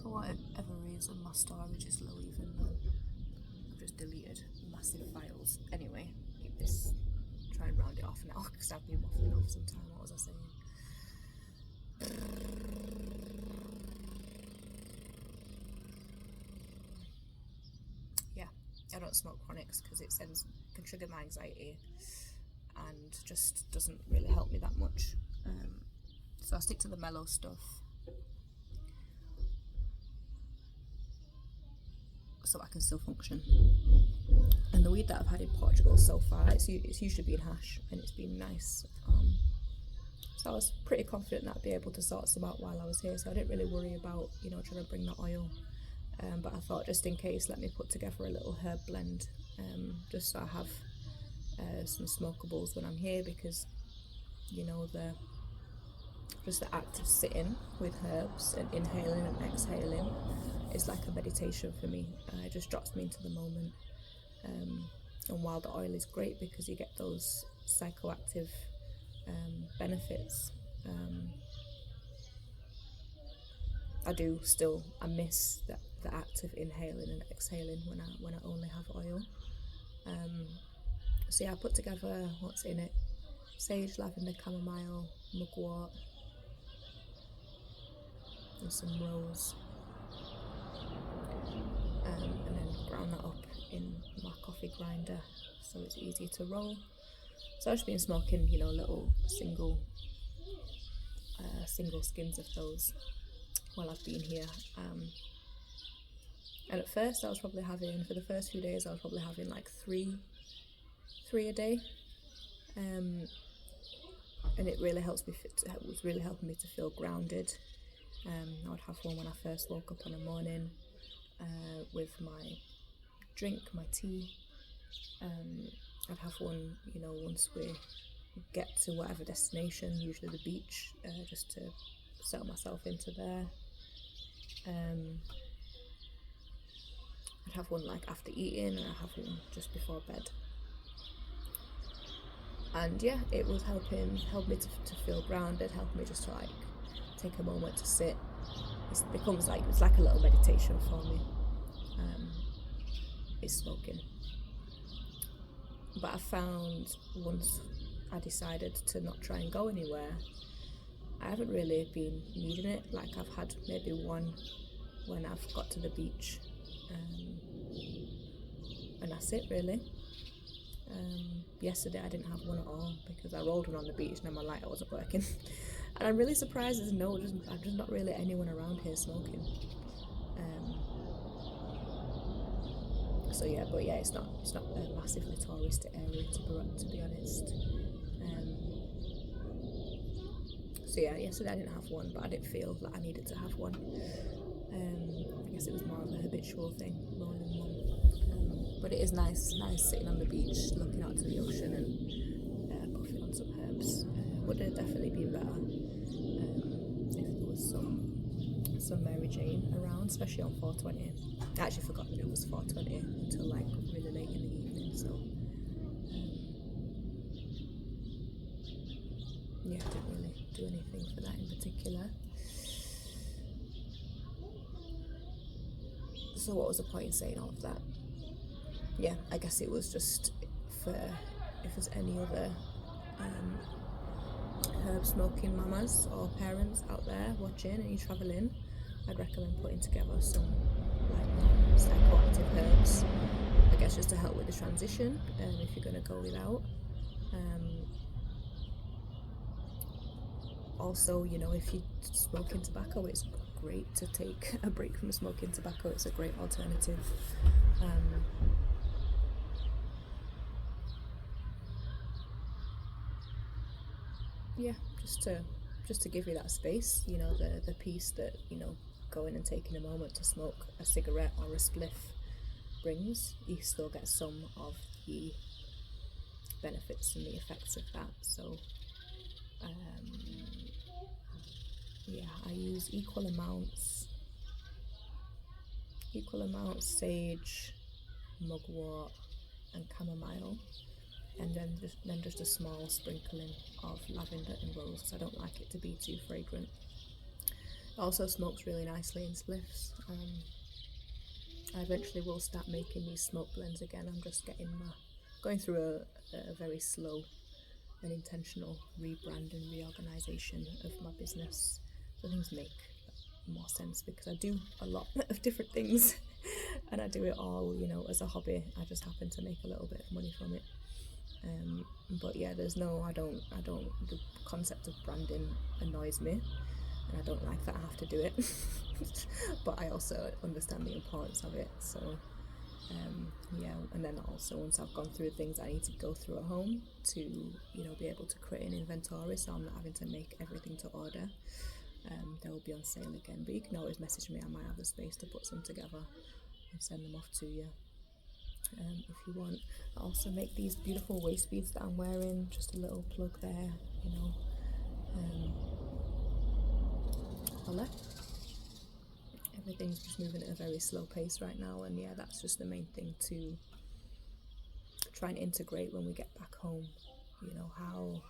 For whatever reason, my storage is low even though I've just deleted massive files. Anyway, keep this, try and round it off now because I've been waffling off some time. What was I saying? Yeah, I don't smoke chronics because it can trigger my anxiety and just doesn't really help me that much. So I stick to the mellow stuff. So I can still function. And the weed that I've had in Portugal so far, it's usually been hash and it's been nice. So I was pretty confident that I'd be able to sort some out while I was here, so I didn't really worry about, trying to bring the oil. But I thought, just in case, let me put together a little herb blend, just so I have some smokables when I'm here, because the act of sitting with herbs and inhaling and exhaling is like a meditation for me. It just drops me into the moment. And while the oil is great because you get those psychoactive benefits, I miss the act of inhaling and exhaling when I only have oil. So yeah, I put together what's in it: sage, lavender, chamomile, mugwort, and some rose, and then ground that up in my coffee grinder so it's easier to roll. So I've just been smoking, little single skins of those while I've been here. And at first I was probably having, for the first few days, I was probably having like three a day. And it really was really helping me to feel grounded. I would have one when I first woke up in the morning with my drink, my tea. I'd have one, once we get to whatever destination, usually the beach, just to settle myself into there. I'd have one like after eating, and I'd have one just before bed. And yeah, it was helped me to feel grounded, helped me just to like take a moment to sit. It's like a little meditation for me. It's smoking. But I found once I decided to not try and go anywhere, I haven't really been needing it. Like I've had maybe one when I've got to the beach, and that's it really. Yesterday I didn't have one at all because I rolled one on the beach and my lighter wasn't working. And I'm really surprised there's just not really anyone around here smoking. So yeah, but yeah, it's not a massively touristy area to be honest. So yeah, yesterday I didn't have one, but I didn't feel like I needed to have one. I guess it was more of a habitual thing, rolling one. But it is nice sitting on the beach, looking out to the ocean and puffing on some herbs. Would have definitely been better if there was some Mary Jane around, especially on 420. I actually forgot that it was 420 until like really late in the evening, so yeah, I didn't really do anything for that in particular. So what was the point in saying all of that? Yeah, I guess it was just for if there's any other herb smoking mamas or parents out there watching and you're travelling, I'd recommend putting together some like psychoactive herbs, I guess, just to help with the transition if you're going to go without. Also, if you're smoking tobacco, it's great to take a break from smoking tobacco. It's a great alternative. Yeah, just to give you that space, the peace that, going and taking a moment to smoke a cigarette or a spliff brings. You still get some of the benefits and the effects of that. So yeah, I use equal amounts sage, mugwort and chamomile, and then just a small sprinkling of lavender and rose, because I don't like it to be too fragrant. Also smokes really nicely in spliffs. I eventually will start making these smoke blends again. I'm just going through a very slow and intentional rebrand and reorganisation of my business, so things make more sense, because I do a lot of different things and I do it all, as a hobby. I just happen to make a little bit of money from it. But yeah, the concept of branding annoys me, and I don't like that I have to do it. But I also understand the importance of it. So yeah, and then also once I've gone through things I need to go through at home to be able to create an inventory, so I'm not having to make everything to order, they will be on sale again. But you can always message me. I might have the space to put some together and send them off to you. If you want. I also make these beautiful waist beads that I'm wearing, just a little plug there, holla. Everything's just moving at a very slow pace right now, and yeah, that's just the main thing to try and integrate when we get back home. How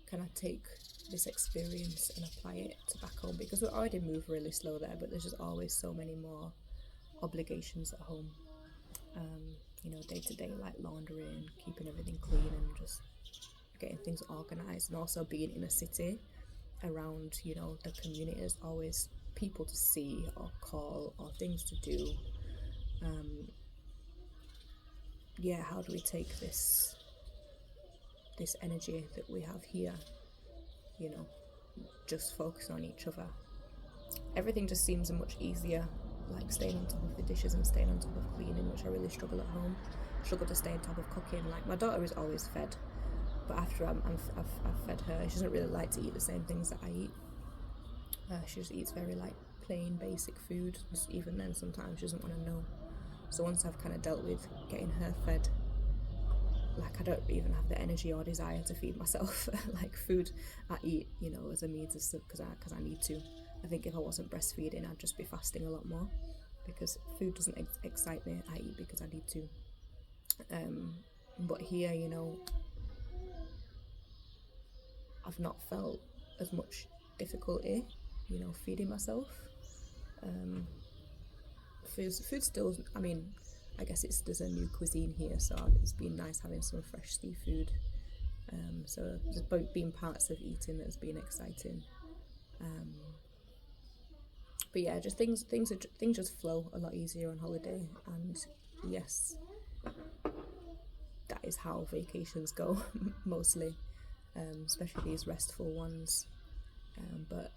can I take this experience and apply it to back home, because we already move really slow there, but there's just always so many more obligations at home, day to day, like laundry and keeping everything clean and just getting things organized, and also being in a city around the community. There's always people to see or call or things to do. How do we take this energy that we have here, just focus on each other? Everything just seems much easier, like staying on top of the dishes and staying on top of cleaning, which I really struggle at home. Struggle to stay on top of cooking. Like, my daughter is always fed, but after I've fed her, she doesn't really like to eat the same things that I eat. She just eats very plain basic food. Even then, sometimes she doesn't want to know. So once I've kind of dealt with getting her fed, I don't even have the energy or desire to feed myself. Food I eat, as a means of, because I need to. I think if I wasn't breastfeeding, I'd just be fasting a lot more, because food doesn't excite me. I eat because I need to. But here, I've not felt as much difficulty, feeding myself. Food still, I guess there's a new cuisine here, so it's been nice having some fresh seafood. So there's been parts of eating that's been exciting. But yeah, just things just flow a lot easier on holiday, and yes, that is how vacations go mostly, especially these restful ones. But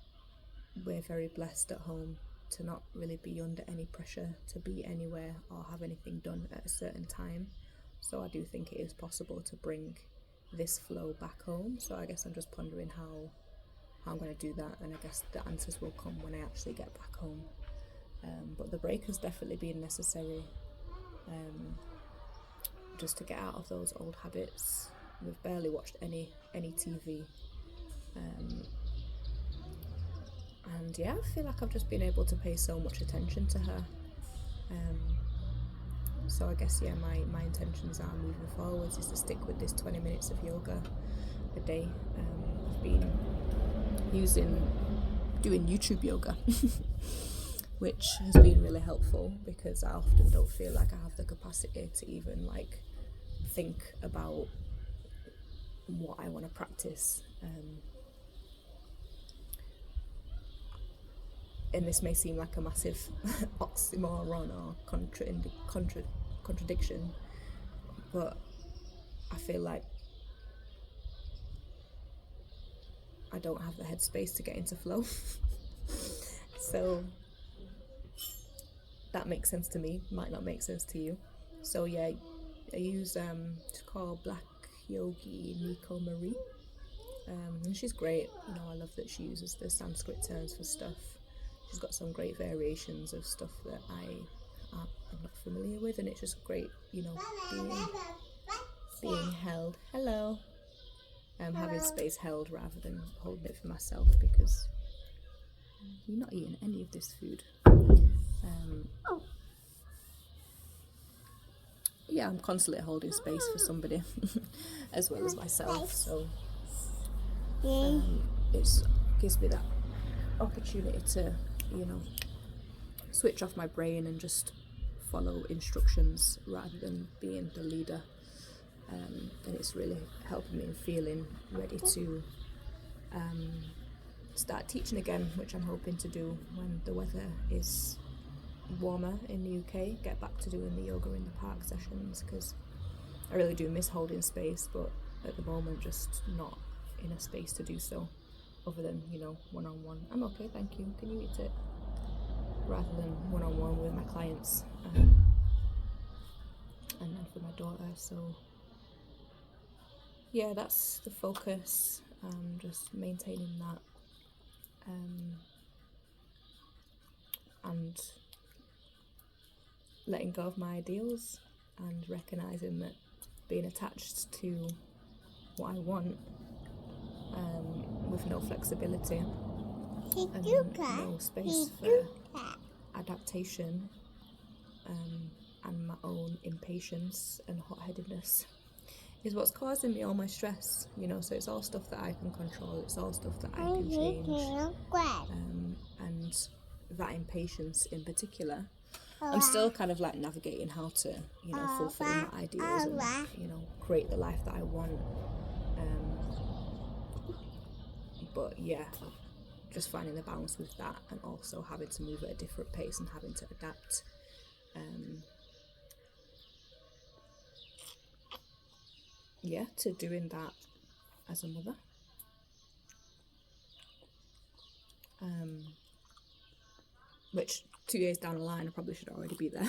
we're very blessed at home to not really be under any pressure to be anywhere or have anything done at a certain time. So I do think it is possible to bring this flow back home. So I guess I'm just pondering how I'm going to do that, and I guess the answers will come when I actually get back home. But the break has definitely been necessary, just to get out of those old habits. We've barely watched any TV, and yeah, I feel like I've just been able to pay so much attention to her. So I guess my intentions are moving forwards is to stick with this 20 minutes of yoga a day. I've been doing YouTube yoga, which has been really helpful, because I often don't feel like I have the capacity to even think about what I want to practice. And this may seem like a massive oxymoron or contradiction, but I feel like I don't have the headspace to get into flow. So that makes sense to me, might not make sense to you. So yeah, I use it's called Black Yogi Nico Marie, and she's great. I love that she uses the Sanskrit terms for stuff. She's got some great variations of stuff that I'm not familiar with, and it's just great, being held. Hello. Having space held rather than holding it for myself, because you're not eating any of this food. Yeah, I'm constantly holding space for somebody as well as myself. So It gives me that opportunity to, you know, switch off my brain and just follow instructions rather than being the leader. And it's really helping me in feeling ready to start teaching again, which I'm hoping to do when the weather is warmer in the UK. Get back to doing the yoga in the park sessions, because I really do miss holding space, but at the moment just not in a space to do so, other than, you know, one-on-one. I'm okay, thank you, can you eat it? Rather than one-on-one with my clients, and then for my daughter. So yeah, that's the focus, just maintaining that, and letting go of my ideals and recognising that being attached to what I want, with no flexibility and no space for adaptation, and my own impatience and hot-headedness, is what's causing me all my stress, you know. So it's all stuff that I can control, it's all stuff that I can change, and that impatience in particular, I'm still kind of like navigating how to, you know, fulfill my ideals and, you know, create the life that I want. But yeah, just finding the balance with that, and also having to move at a different pace and having to adapt. Yeah, to doing that as a mother. Which 2 years down the line, I probably should already be there.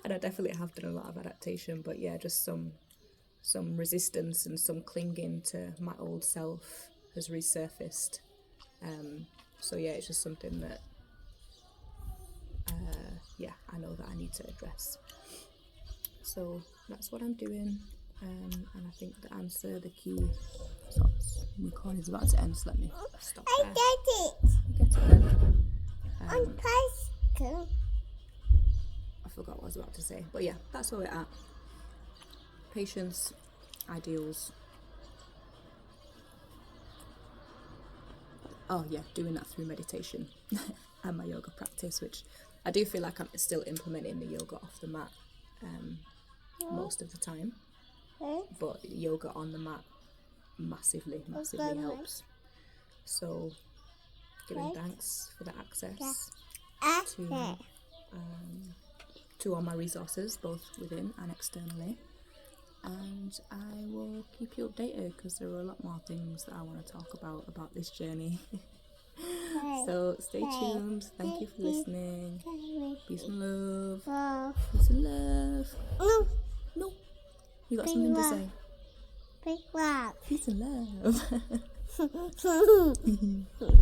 And I definitely have done a lot of adaptation, but yeah, just some resistance and some clinging to my old self has resurfaced. So yeah, it's just something that, yeah, I know that I need to address. So that's what I'm doing, and I think the answer, the key. So recording is about to end, so let me stop there. I get it. You get it then. On bicycle. I forgot what I was about to say, but yeah, that's where we're at. Patience, ideals. Oh yeah, doing that through meditation and my yoga practice, which I do feel like I'm still implementing the yoga off the mat most of the time, but yoga on the mat massively helps. So giving thanks for the access to all my resources, both within and externally, and I will keep you updated, because there are a lot more things that I want to talk about this journey. So stay tuned. Thank you for listening. Peace and love. Peace and love. No. You got something to say? Big love. Peace and love.